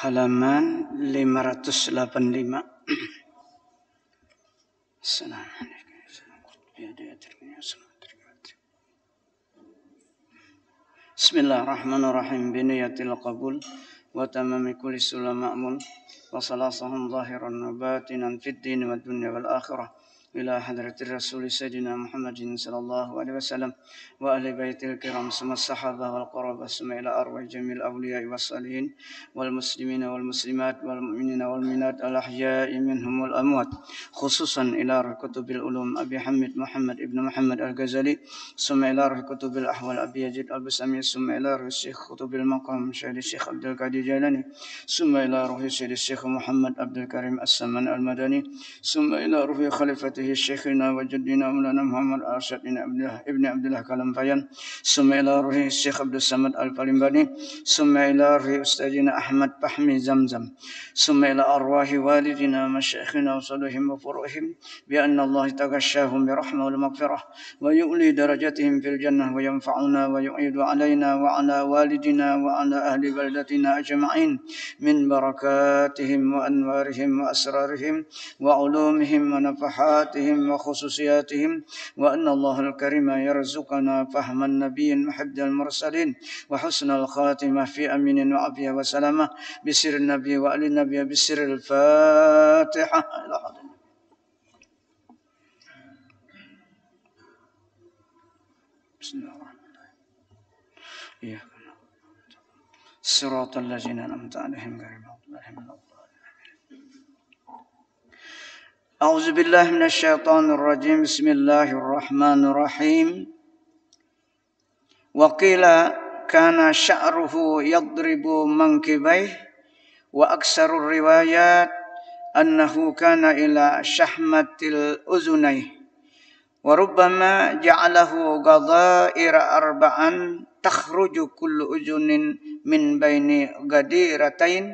halaman 585. Bismillahirrahmanirrahim. Biniyatil qabul wa tamami kulli sulam ma'mul wa salasahum zahiran wa batinan fid din wa dunya wal akhirah ila hadratir rasul sayyidina Muhammadin sallallahu alaihi wasallam wa ahli baitil kiram summa sahabah wal qarabah summa ila arwah jamil awliya was salihin wal muslimina wal muslimat wal mu'minina wal minat al ahya'i minhum wal amwat khususan ila kutubil ulum Abi Hamid Muhammad ibn Muhammad al-Ghazali summa ila kutubil ahwal Abi Yazid al-Bustami summa ila Syekh kutubil maqam Syekh Abdul Qadir Jailani summa ila ruhi Syekh Muhammad Abdul Karim As-Saman al-Madani summa ila ruhi khalifati Syekhina wa jaddina Maulana Muhammad Arsyad ibn Abdullah Kalamfayan summa ila ruhi Syekh Abdul Samad Al-Palimbani summa ila ruhi Ustazina Ahmad Fahmi Zamzam summa ila arwahi walidina masyayikhina wa salihim wa furuhim bi anna Allah taghashahum bi rahmah wal maghfirah wa yu'li darajatihim fil jannah wa yanfa'una wa yu'idu alaina wa ala walidina wa ala ahli baldatina ajma'in min barakatihim wa anwarihim wa asrarihim wa ulumihim wa nafahat وخصوصياتهم وأن الله الكريم يرزقنا فهم النبي محب المرسلين وحسن الخاتمة في أمين وعافية وسلامة بسر النبي وآل النبي بسر الفاتحة بسم الله الرحمن الرحيم صراط الذين أنعمت عليهم غير المغضوب عليهم أعوذ بالله من الشيطان الرجيم بسم الله الرحمن الرحيم وقيل كان شعره يضرب منكبيه وأكثر الروايات أنه كان إلى شحمة الأذنين وربما جعله غضائر أربعا تخرج كل أذن من بين غديرتين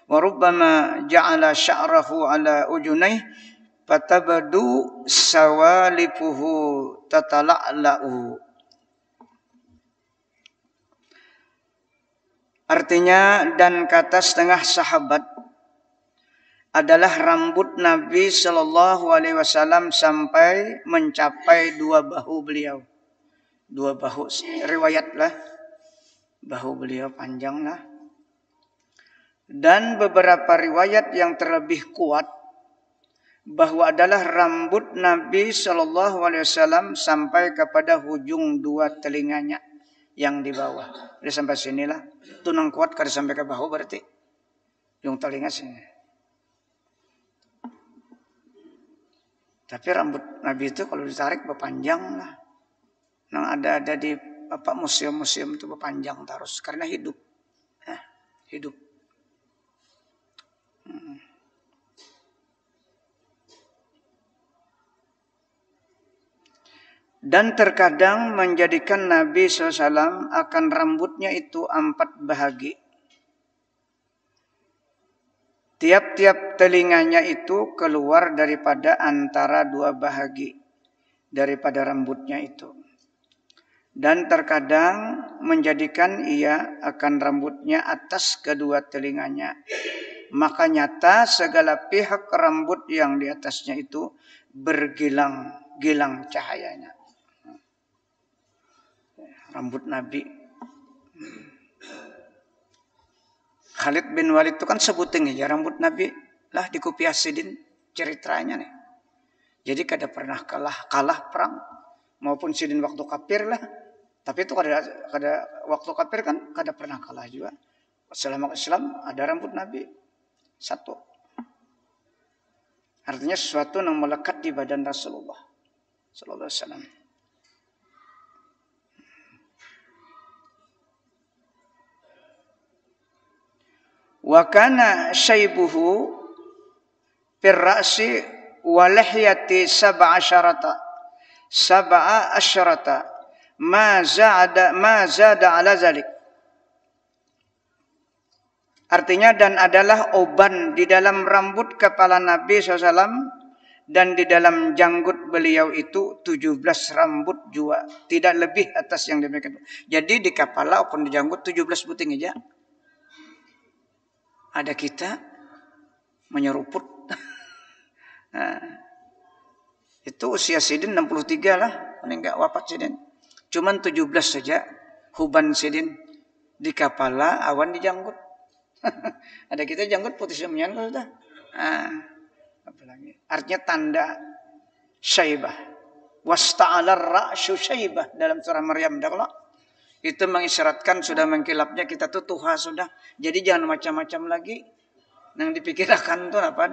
وربما جعل شعره على أذنيه fatabadu sawalifuhu tatala'la'u. Artinya, dan kata setengah sahabat adalah rambut Nabi Shallallahu Alaihi Wasallam sampai mencapai dua bahu beliau. Dua bahu, riwayatlah bahu beliau panjanglah. Dan beberapa riwayat yang terlebih kuat bahwa adalah rambut Nabi Shallallahu Alaihi Wasallam sampai kepada hujung dua telinganya yang di bawah. Jadi sampai sinilah, tunang kuat kada sampai ke bahu berarti hujung telinga sini. Tapi rambut Nabi itu kalau ditarik berpanjang lah. Nah ada di museum-museum itu berpanjang terus karena hidup, hidup. Dan terkadang menjadikan Nabi SAW akan rambutnya itu 4 bahagi. Tiap-tiap telinganya itu keluar daripada antara 2 bahagi daripada rambutnya itu. Dan terkadang menjadikan ia akan rambutnya atas kedua telinganya. Maka nyata segala pihak rambut yang di atasnya itu bergilang-gilang cahayanya. Rambut Nabi. Khalid bin Walid itu kan sebuting aja rambut Nabi lah dikupiasidin ceritanya nih. Jadi kada pernah kalah perang maupun sidin waktu kafir lah. Tapi itu kada waktu kafir kan kada pernah kalah juga. Selama Islam ada rambut Nabi satu. Artinya sesuatu yang melekat di badan Rasulullah sallallahu alaihi wasallam. Wa kana syaibuhu fir ra'si wa lihyati sab'a asyrata ma zada ala zalik. Artinya dan adalah uban di dalam rambut kepala Nabi SAW dan di dalam janggut beliau itu 17 rambut jua, tidak lebih atas yang demikian. Jadi di kepala maupun di janggut 17 buting aja. Ada kita menyeruput. Nah, itu usia Sidin 63 lah, meninggal wafat Sidin. Cuman 17 saja huban Sidin di kepala awan di janggut. Ada kita janggut putih semian kalau sudah. Apalagi artinya tanda syaibah. Wasta'alar ra'syu syaibah dalam surah Maryam dah. Itu mengisyaratkan sudah mengkilapnya kita tuh tuha sudah. Jadi jangan macam-macam lagi. Yang dipikirkan tuh apa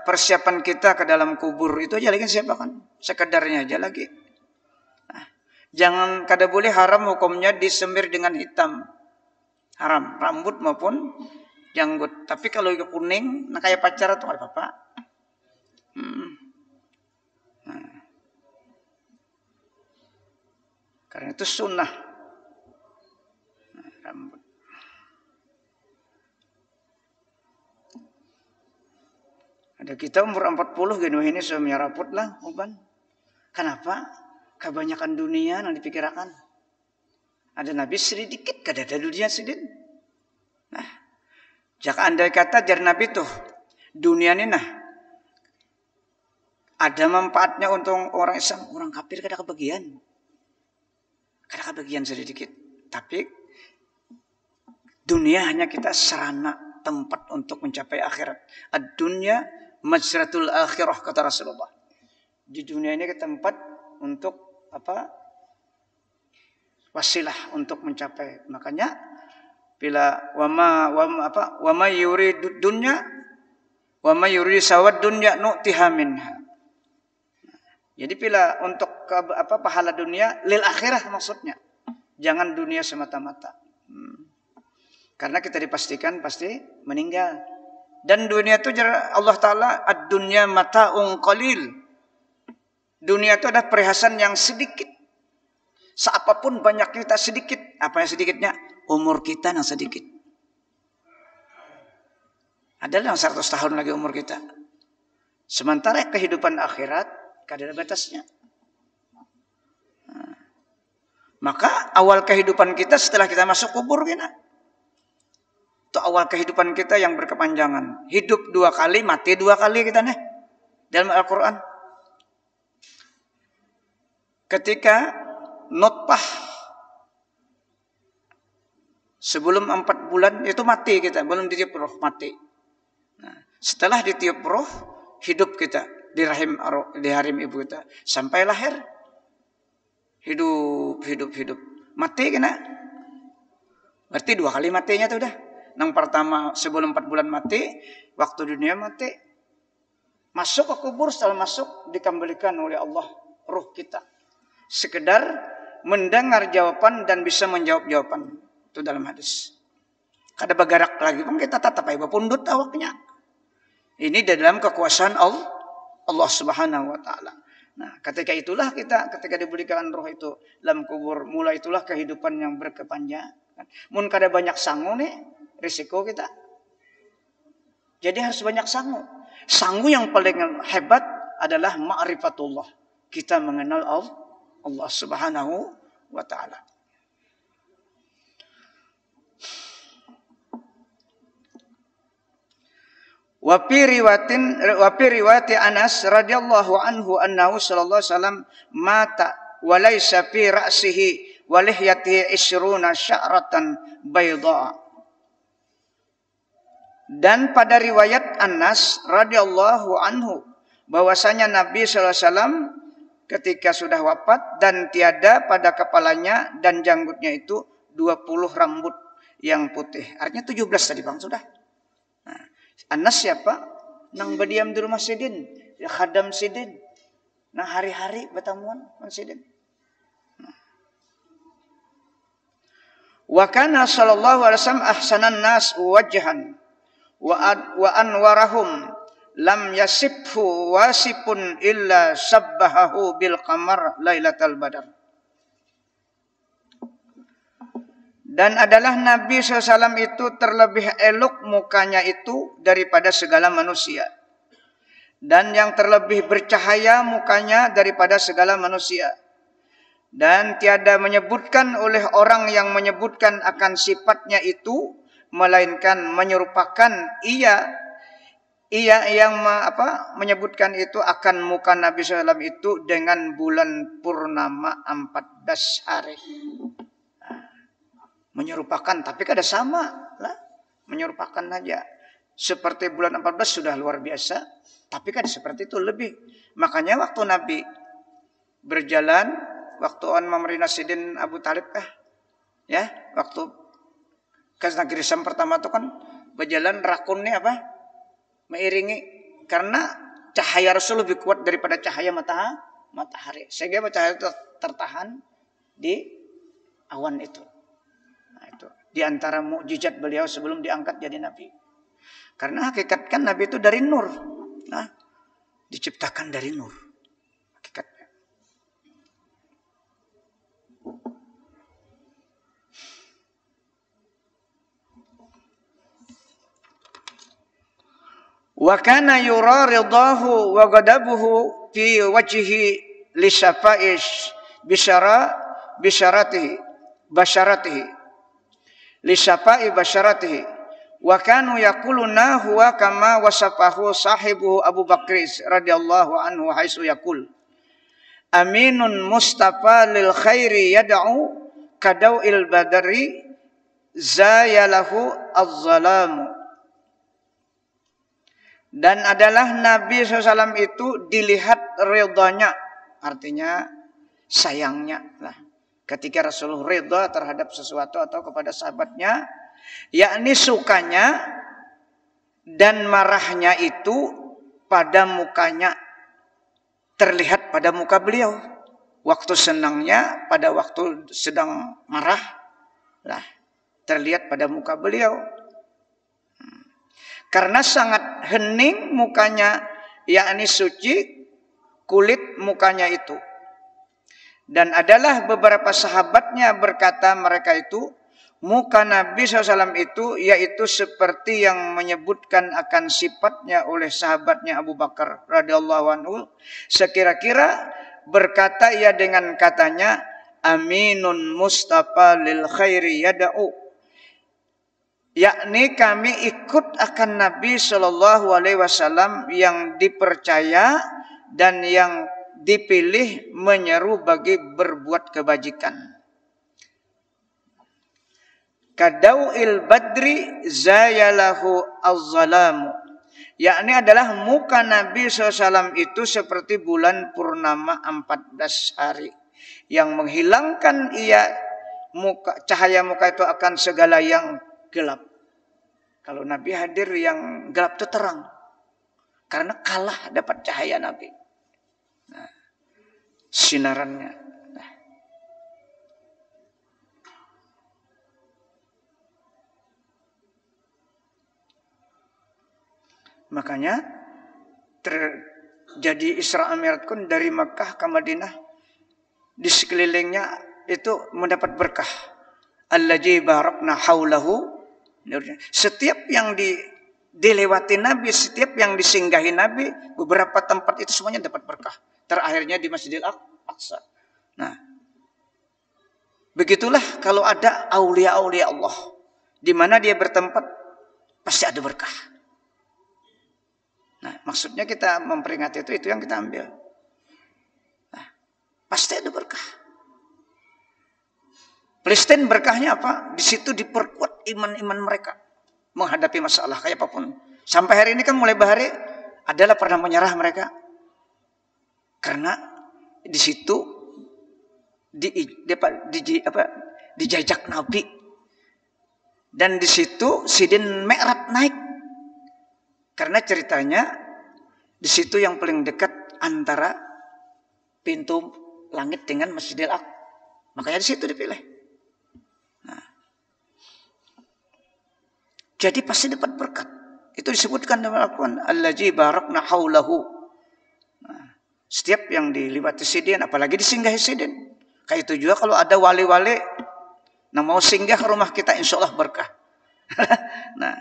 persiapan kita ke dalam kubur itu aja lagi siapakan. Sekedarnya aja lagi. Nah, jangan kada boleh haram hukumnya disemir dengan hitam. Haram rambut maupun janggut. Tapi kalau kuning, nah kayak pacar tuh ada apa-apa. Nah. Karena itu sunnah. Nah, rambut. Ada kita umur 40 gini ini suaminya raput lah uban. Kenapa? Kebanyakan dunia yang dipikirkan. Ada Nabi sedikit kada ada dunia sedikit. Nah, jika andai kata jar Nabi tuh dunia ini nah ada manfaatnya untuk orang Islam, orang kafir kada kebagian. Kada kebagian sedikit. Tapi dunia hanya kita sarana tempat untuk mencapai akhirat. Ad-dunya majratul akhirah kata Rasulullah. Di dunia ini ke tempat untuk apa? Wasilah untuk mencapai. Makanya bila wama yuridu dunya wama yuridu sawad dunya nu'tiha minha. Jadi bila untuk pahala dunia lil akhirah maksudnya. Jangan dunia semata-mata. Karena kita dipastikan pasti meninggal. Dan dunia itu Allah Ta'ala ad-dunya mata'un qalil. Dunia itu ada perhiasan yang sedikit. Seapapun banyak kita sedikit. Apa yang sedikitnya? Umur kita yang sedikit. Adalah yang 100 tahun lagi umur kita. Sementara kehidupan akhirat kada ada batasnya. Nah, maka awal kehidupan kita setelah kita masuk kubur kita. Itu awal kehidupan kita yang berkepanjangan. Hidup 2 kali, mati 2 kali kita nih. Dalam Al-Quran. Ketika nutfah sebelum 4 bulan itu mati kita. Belum ditiup roh, mati. Nah, setelah ditiup roh, hidup kita. Di rahim ibu kita sampai lahir hidup mati kena berarti 2 kali matinya tuh udah. Yang pertama sebelum 4 bulan mati, waktu dunia mati, masuk ke kubur, setelah masuk dikembalikan oleh Allah ruh kita sekedar mendengar jawaban dan bisa menjawab jawaban itu dalam hadis. Kada bergerak lagi pun kita tatap aja pundut awaknya. Ini dalam kekuasaan Allah Subhanahu wa taala. Nah, ketika itulah ketika diberikan roh itu dalam kubur, mulai itulah kehidupan yang berkepanjangan. Mun kada banyak sangu nih, risiko kita. Jadi harus banyak sangu. Sangu yang paling hebat adalah ma'rifatullah. Kita mengenal Allah Subhanahu wa taala. Wa fi riwayati Anas radhiyallahu anhu annahu sallallahu alaihi wasallam mata wa laysa fi ra'sihi wa lihyatihi 20 sya'ratan bayda. Dan pada riwayat Anas radhiyallahu anhu bahwasanya Nabi sallallahu alaihi wasallam ketika sudah wafat dan tiada pada kepalanya dan janggutnya itu 20 rambut yang putih. Artinya 17 tadi Bang sudah. Anas siapa? Nang berdiam di rumah Sidin, ya khadam Sidin. Nang hari-hari bertamuan dengan Sidin. Wa kana sallallahu alaihi wasallam ahsanan nas wajhan wa anwarahum lam yasibhu wasipun illa sabbahahu bil qamar lailatal badar. Dan adalah Nabi SAW itu terlebih elok mukanya itu daripada segala manusia. Dan yang terlebih bercahaya mukanya daripada segala manusia. Dan tiada menyebutkan oleh orang yang menyebutkan akan sifatnya itu melainkan menyerupakan ia yang menyebutkan itu akan muka Nabi SAW itu dengan bulan purnama 14 hari. Menyerupakan, tapi kada sama lah. Menyerupakan aja. Seperti bulan 14 sudah luar biasa, tapi kada seperti itu lebih. Makanya waktu Nabi berjalan, waktu memerintah Sidin Abu Talib ya, waktu ke negeri Syam pertama itu kan berjalan rakunnya mengiringi, karena cahaya Rasul lebih kuat daripada cahaya matahari. Sehingga cahaya itu tertahan di awan itu. Nah, itu di antara mukjizat beliau sebelum diangkat jadi nabi. Karena hakikat kan nabi itu dari nur. Nah, diciptakan dari nur. Hakikatnya. Wa kana yura ridahu wa ghadabuhu fi wajhihi li syafaish basharatihi li syafai basharatihi wa kanu yaquluna huwa kama wasafahu sahibu Abu Bakr radhiyallahu anhu haitsu yaqul aminun mustafa lil khairi yad'u kadau'il badri zayalahu az-zalamu. Dan adalah Nabi SAW itu dilihat ridhanya, artinya sayangnya lah. Ketika Rasulullah ridha terhadap sesuatu atau kepada sahabatnya, yakni sukanya dan marahnya itu pada mukanya, terlihat pada muka beliau. Waktu senangnya pada waktu sedang marah lah, terlihat pada muka beliau. Karena sangat hening mukanya, yakni suci kulit mukanya itu. Dan adalah beberapa sahabatnya berkata mereka itu, muka Nabi SAW itu yaitu seperti yang menyebutkan akan sifatnya oleh sahabatnya Abu Bakar radhiyallahu anhu. Sekira-kira berkata ia dengan katanya, aminun mustafa lil khairi yada'u. Yakni kami ikut akan Nabi Shallallahu Alaihi Wasallam yang dipercaya dan yang dipilih menyeru bagi berbuat kebajikan. Kadau'il badri zayalahu az-zalamu. Yakni adalah muka Nabi SAW itu seperti bulan purnama 14 hari yang menghilangkan cahaya muka itu akan segala yang gelap. Kalau Nabi hadir yang gelap itu terang. Karena kalah dapat cahaya Nabi. Nah, sinarannya. Nah. Makanya terjadi Isra Mi'raj pun dari Makkah ke Madinah. Di sekelilingnya itu mendapat berkah. Allazi barakna haulahu. Setiap yang dilewati Nabi, setiap yang disinggahi Nabi, beberapa tempat itu semuanya dapat berkah. Terakhirnya di Masjidil Aqsa. Nah, begitulah kalau ada aulia-aulia Allah, di mana dia bertempat pasti ada berkah. Nah, maksudnya kita memperingati itu yang kita ambil. Nah, pasti ada berkah. Palestina berkahnya apa? Di situ diperkuat iman-iman mereka menghadapi masalah kayak apapun. Sampai hari ini kan mulai bahari adalah pernah menyerah mereka. Karena di situ dijajak Nabi. Dan di situ Sidin Mi'raj naik. Karena ceritanya di situ yang paling dekat antara pintu langit dengan Masjidil Aqsa. Makanya di situ dipilih. Jadi pasti dapat berkat. Itu disebutkan dalam Al-Quran. Allazi barakna haulahu. Nah, setiap yang dilewati Sidin, apalagi disinggahi Sidin. Kayak itu juga kalau ada wali-wali, nah mau singgah ke rumah kita, insya Allah berkah. Nah,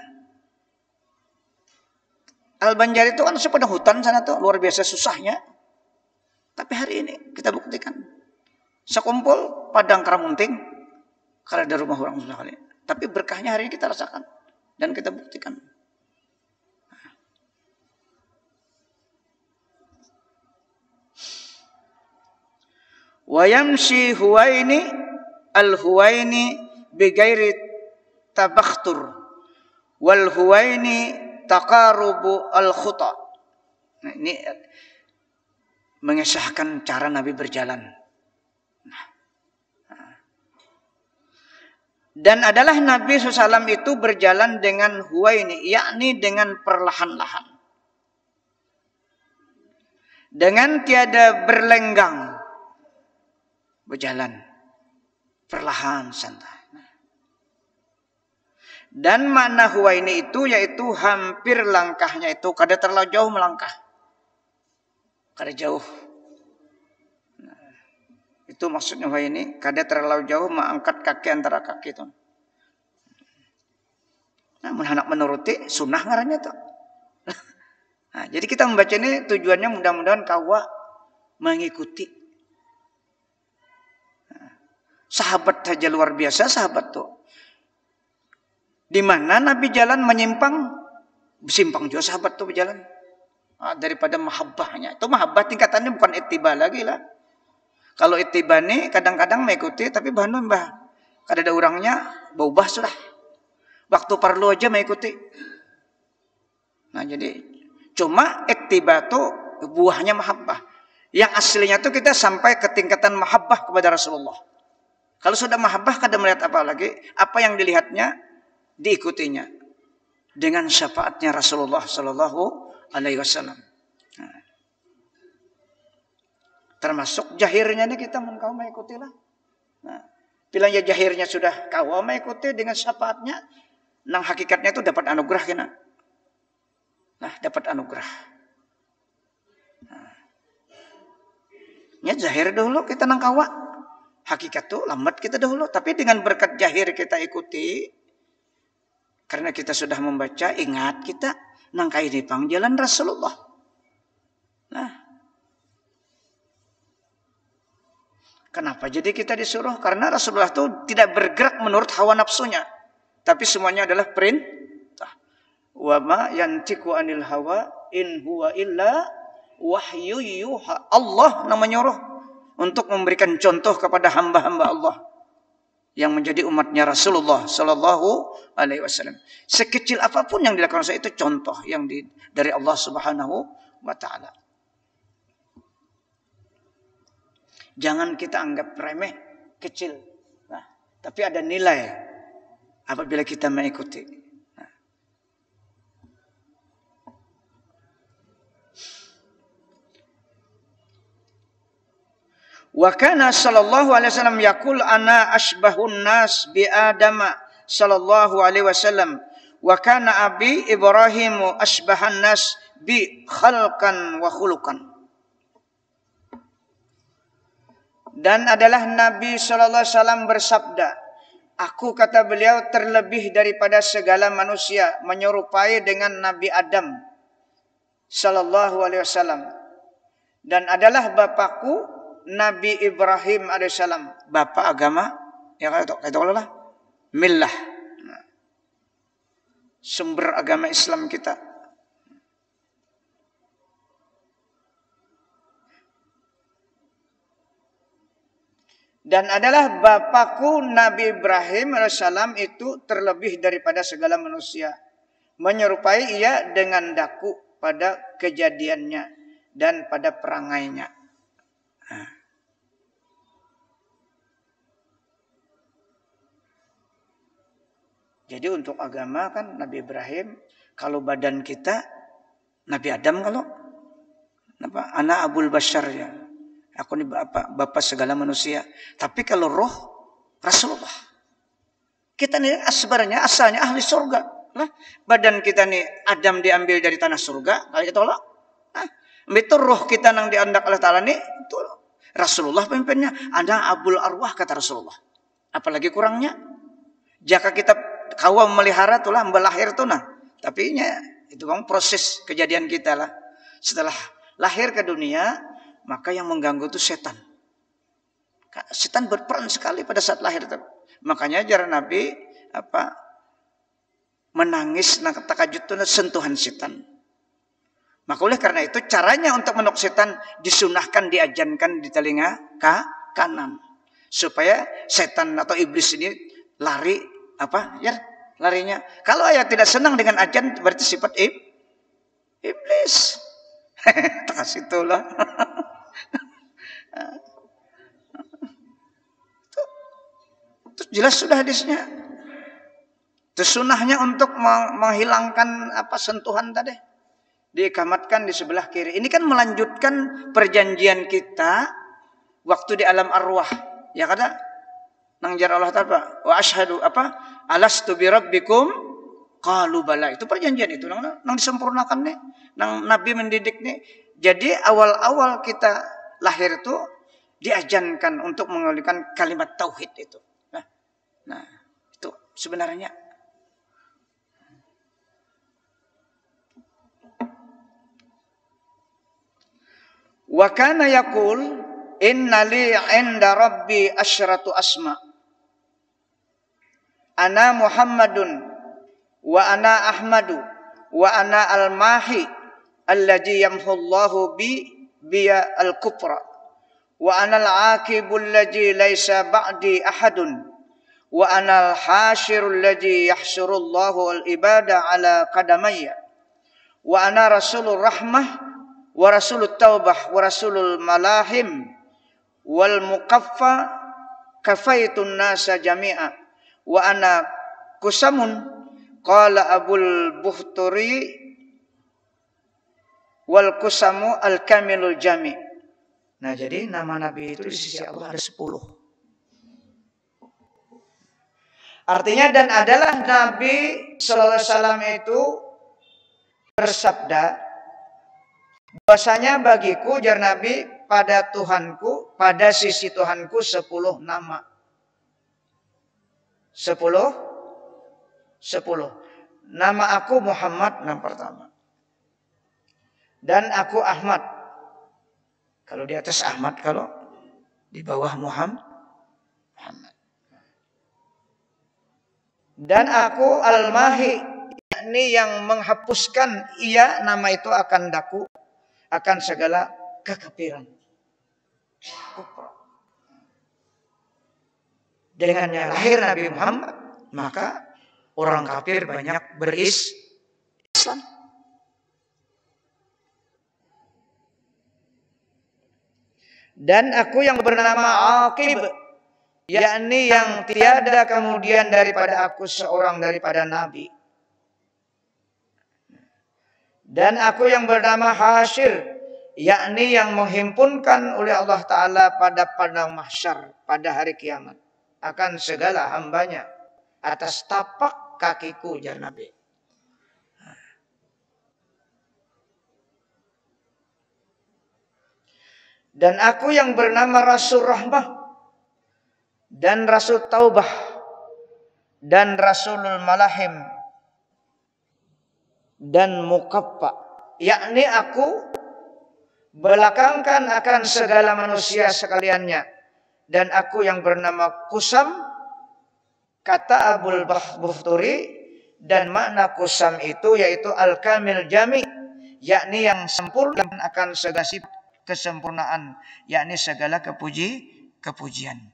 Al-Banjari itu kan sepada hutan sana tuh, luar biasa susahnya. Tapi hari ini kita buktikan. Sekumpul padang keramunting, kalau ada rumah orang susah kali. Tapi berkahnya hari ini kita rasakan. dan kita buktikan. Wa yamshi Huwaini al-Huwaini bighairi tabakhtur wal Huwaini taqarubu al-khuta. Nah, ini mengisahkan cara Nabi berjalan. Dan adalah Nabi SAW itu berjalan dengan Huwaini, yakni dengan perlahan-lahan. Dengan tiada berlenggang. Berjalan perlahan, santai. Dan makna Huwaini itu yaitu hampir langkahnya itu kada terlalu jauh melangkah. Kada jauh. Itu maksudnya Huwaini, kada terlalu jauh mengangkat kaki antara kaki itu. Namun hendak menuruti sunnah ngarannya tuh. Nah, jadi kita membaca ini tujuannya mudah-mudahan kawa mengikuti. Nah, sahabat saja luar biasa sahabat tuh. Di mana Nabi jalan menyimpang, simpang juga sahabat tuh berjalan. Nah, daripada mahabbahnya. Itu mahabbah tingkatannya bukan ittiba lagi lah. Kalau ittiba nih kadang-kadang mengikuti tapi bahan mbah. Kada ada orangnya berubah sudah. Waktu perlu aja mengikuti. Nah jadi cuma ittiba itu buahnya mahabbah. Yang aslinya itu kita sampai ke tingkatan mahabbah kepada Rasulullah. Kalau sudah mahabbah kada melihat apa lagi. Apa yang dilihatnya diikutinya dengan syafaatnya Rasulullah Sallallahu Alaihi Wasallam. Termasuk jahirnya ini kita kau mengikutilah. Nah, bilangnya jahirnya sudah kau mengikuti dengan syafaatnya, nang hakikatnya itu dapat anugerah kena. Nah, dapat anugerah. Nah, nya jahir dahulu kita nang kawa. Hakikat itu lambat kita dahulu, tapi dengan berkat jahir kita ikuti. Karena kita sudah membaca, ingat kita nang kai di pangjalan Rasulullah. Nah, kenapa jadi kita disuruh? Karena Rasulullah itu tidak bergerak menurut hawa nafsunya. Tapi semuanya adalah perintah. Wa ma yantiqu anil hawa in huwa illa wahyu yuha. Allah nama nyuruh untuk memberikan contoh kepada hamba-hamba Allah yang menjadi umatnya Rasulullah Sallallahu Alaihi Wasallam. Sekecil apapun yang dilakukan saya itu contoh yang dari Allah Subhanahu Wa Taala. Jangan kita anggap remeh, kecil. Nah, tapi ada nilai apabila kita mengikuti. Nah. Wa kana sallallahu alaihi wasallam yaqul ana asbahun nas bi Adama sallallahu alaihi wasallam wa kana abi Ibrahim asbahan nas bi khalqan wa khuluqan. Dan adalah Nabi Sallallahu Alaihi Wasallam bersabda, aku kata beliau terlebih daripada segala manusia menyerupai dengan Nabi Adam Sallallahu Alaihi Wasallam. Dan adalah bapakku Nabi Ibrahim alaihissalam, bapak agama yang kata Allah millah, sumber agama Islam kita. Dan adalah bapakku Nabi Ibrahim alaihissalam itu terlebih daripada segala manusia. Menyerupai ia dengan daku pada kejadiannya dan pada perangainya. Nah. Jadi untuk agama kan Nabi Ibrahim, kalau badan kita Nabi Adam, kalau apa? Ana Abul Bashar ya. Aku ini bapak segala manusia. Tapi kalau roh Rasulullah. Kita ini sebenarnya asalnya ahli surga. Nah, badan kita nih Adam diambil dari tanah surga. Kalau kita Allah. Nah, itu roh kita yang diandak Allah Ta'ala nih. Itu Rasulullah pemimpinnya. Ada Abul Arwah kata Rasulullah. Apalagi kurangnya. Jika kita kawam melihara itulah melahir itu nah. Tapi itu bang proses kejadian kita lah. Setelah lahir ke dunia. Maka yang mengganggu itu setan. Setan berperan sekali pada saat lahir itu. Makanya ajaran Nabi menangis nak takajud itu sentuhan setan. Maka oleh karena itu caranya untuk menolak setan disunahkan diajankan di telinga kanan supaya setan atau iblis ini lari larinya. Kalau ayah tidak senang dengan ajan berarti sifat iblis. Tak situlah. Itu jelas sudah hadisnya. Itu sunnahnya untuk menghilangkan sentuhan tadi. Diikamatkan di sebelah kiri. Ini kan melanjutkan perjanjian kita waktu di alam arwah. Ya kada? Nang jar Allah apa? Wa asyhadu alastu bi rabbikum qalu bala. Itu perjanjian itu nang disempurnakan nih. Nang Nabi mendidik nih. Jadi awal-awal kita lahir itu diajankan untuk mengucapkan kalimat tauhid itu. Nah, itu sebenarnya wa kana yaqul inna li 'inda rabbi asyratu asma. Ana Muhammadun wa ana Ahmadu wa ana al-mahi alladhi yamhullahu biya al-kufra wa ana al-aqibu alladhi laysa ba'di ahadun wa ana al-hashiru alladhi yahshurullahu al-ibada ala qadamayya wa ana rasulur rahmah wa rasulut taubah wa rasulul malahim wal muqaffa kafaitun nasa jami'a wa ana kusamun qala abul buhturi wal kusamu al kamilul jami'. Nah, jadi nama Nabi itu di sisi Allah ada 10. Artinya dan adalah Nabi sallallahu alaihi wasallam itu bersabda bahwasanya bagiku jar Nabi pada Tuhanku, pada sisi Tuhanku 10 nama. 10. Nama aku Muhammad yang pertama. Dan aku Ahmad. Kalau di atas Ahmad, kalau di bawah Muhammad. Dan aku Al-Mahi, yakni yang menghapuskan nama itu akan daku, akan segala kekafiran. Dengannya lahir Nabi Muhammad, maka orang kafir banyak berislam. Dan aku yang bernama Aqib, yakni yang tiada kemudian daripada aku seorang daripada Nabi. Dan aku yang bernama Hasyir, yakni yang menghimpunkan oleh Allah Ta'ala pada padang mahsyar, pada hari kiamat, akan segala hambanya atas tapak kakiku, jar Nabi. Dan aku yang bernama Rasul Rahmah dan Rasul Taubah dan Rasulul Malahim dan Muqaffa, yakni aku belakangkan akan segala manusia sekaliannya. Dan aku yang bernama Kusam, kata Abul Buhturi, dan makna Kusam itu yaitu Al-Kamil Jami, yakni yang sempurna akan segala kesempurnaan, yakni segala kepujian.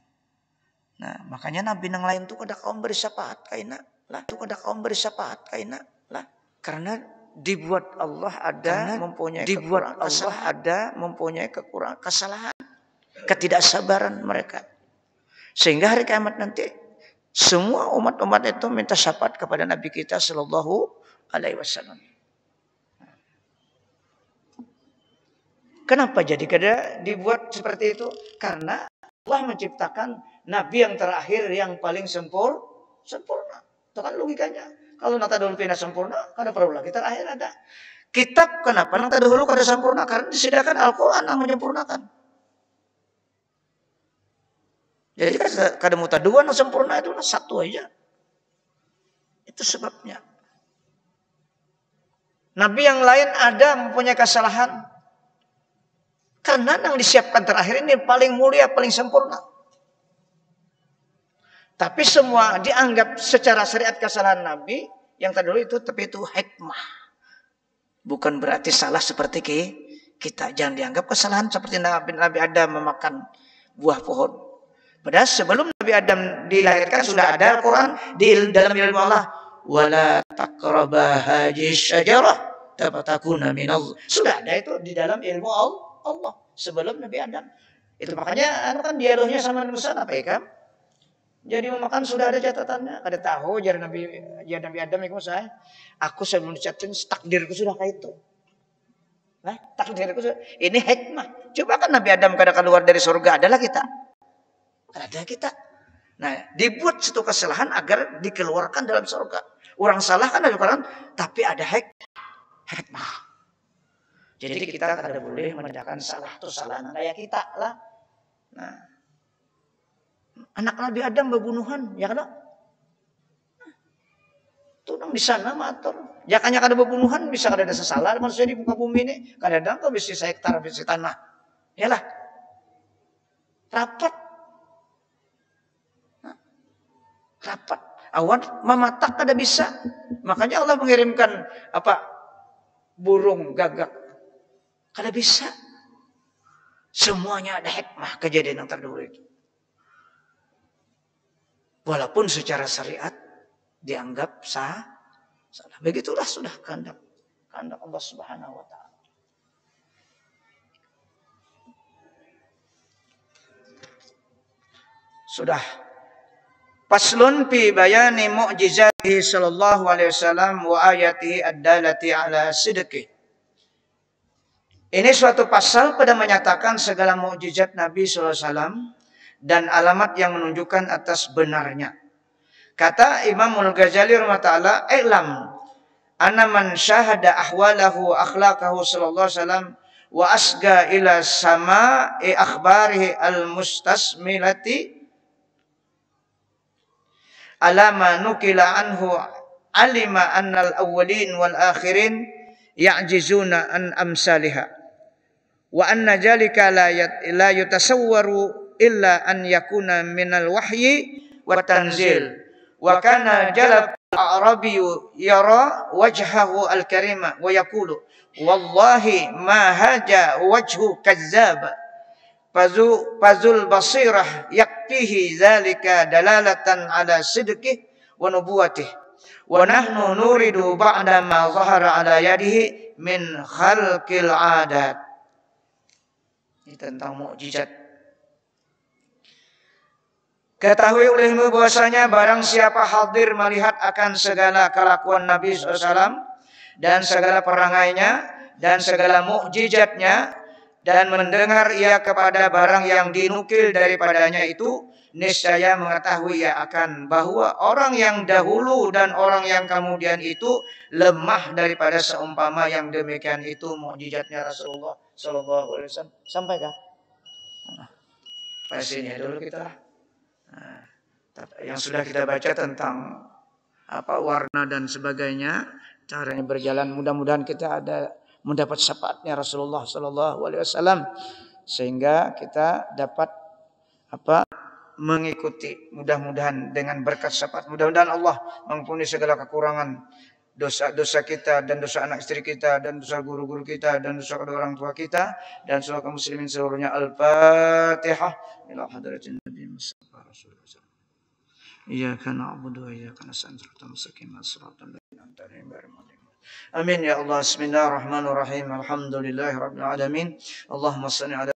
Nah, makanya Nabi nang lain tuh kada kaum beri syafaat kaina lah, karena dibuat Allah ada mempunyai kekurangan, kesalahan, ketidaksabaran mereka, sehingga hari kiamat nanti semua umat-umat itu minta syafaat kepada Nabi kita sallallahu alaihi wasallam. Kenapa jadi kada dibuat seperti itu? Karena Allah menciptakan Nabi yang terakhir yang paling sempurna. Itu kan logikanya. Kalau nata dulu pina sempurna, kada perlu lagi terakhir ada. Kitab kenapa nata dulu kada sempurna? Karena disediakan Al-Quran yang menyempurnakan. Jadi kada muta dua yang sempurna itu satu aja. Itu sebabnya. Nabi yang lain ada mempunyai kesalahan. Karena yang disiapkan terakhir ini paling mulia, paling sempurna. Tapi semua dianggap secara syariat kesalahan Nabi, yang terdahulu itu, tapi itu hikmah. Bukan berarti salah seperti kita. Jangan dianggap kesalahan seperti Nabi Adam memakan buah pohon. Padahal sebelum Nabi Adam dilahirkan sudah ada Al-Quran di dalam ilmu Allah. Wala taqraba hadhihi syajarah fatakuna minadh. Sudah ada itu di dalam ilmu Allah sebelum Nabi Adam. Itu makanya kan dialognya sama Musa apa ya kan? Jadi memakan sudah ada catatannya, ada tahu jar Nabi Adam itu saya. Aku sebelum dicatatkan takdirku sudah kayak itu. Nah, takdirku sudah. Ini hikmah. Coba kan Nabi Adam kada keluar dari surga, adalah kita. Ada kita. Nah, dibuat satu kesalahan agar dikeluarkan dalam surga. Orang salah kan ada Quran, tapi ada hikmah. Jadi kita kada boleh menandakan salah itu salah kayak kita lah. Nah, anak Nabi Adam berbunuhan, ya kan? Tuh di sana matur. Jakanya kada berbunuhan bisa kada ada sesalah manusia di muka bumi ini. Kadang-kadang kau bisa hektar, bisa tanah. Yalah. Rapat. Rapat. Awan mematak kada bisa. Makanya Allah mengirimkan burung gagak. Kada bisa. Semuanya ada hikmah kejadian yang terdahulu itu. Walaupun secara syariat dianggap salah. Begitulah sudah kehendak Allah Subhanahu wa taala. Sudah. Faslun fi bayani mu'jizatihi sallallahu alaihi wasallam wa ayatihi ad-dalati ala sidqi. Ini suatu pasal pada menyatakan segala mukjizat Nabi sallallahu alaihi wasallam dan alamat yang menunjukkan atas benarnya. Kata Imam Al-Ghazali rahimahullah, "I'lam anna man syahada ahwalahu akhlaqahu sallallahu alaihi wasallam wa asga ila sama'i akhbarihi al-mustasmilati alama nukila anhu alima annal awwalin wal akhirin ya'jizuna an amsalihha wa anna jalika la yutasawwaru illa an yakuna minal wahyi wa tanzil wa kana jalab al-arabi yara wajhahu al-karima wa yaqulu wallahi ma haja wajhu kazzab fazul basirah yakfihi zalika dalalatan ala sidqih wa nubuwatih wa nahnu nuridu ba'da ma zahara ala yadihi min khalqil adat." Ini tentang mukjizat. Ketahui olehmu bahwasanya barang siapa hadir melihat akan segala kelakuan Nabi SAW dan segala perangainya dan segala mukjizatnya dan mendengar ia kepada barang yang dinukil daripadanya itu, niscaya mengetahui ia akan bahwa orang yang dahulu dan orang yang kemudian itu lemah daripada seumpama yang demikian itu mukjizatnya Rasulullah Sallallahu Alaihi Wasallam. Sampai kah? Pas ini dulu kita. Nah, yang sudah kita baca tentang warna dan sebagainya, caranya berjalan, mudah-mudahan kita ada mendapat syafaatnya Rasulullah Sallallahu Alaihi Wasallam sehingga kita dapat mengikuti, mudah-mudahan dengan berkat syafaat, mudah-mudahan Allah mengampuni segala kekurangan dosa-dosa kita dan dosa anak istri kita dan dosa guru-guru kita dan dosa kedua orang tua kita dan seluruh kaum muslimin seluruhnya. Al-Fatihah. Ila hadratin Nabi Mustafa Rasulullah. Iyyaka na'budu wa iyyaka nasta'in. Shiratal ladzina an'amta 'alaihim. Amin ya Allah. Bismillahirrahmanirrahim. Alhamdulillahirabbil alamin. Allahumma shalli ala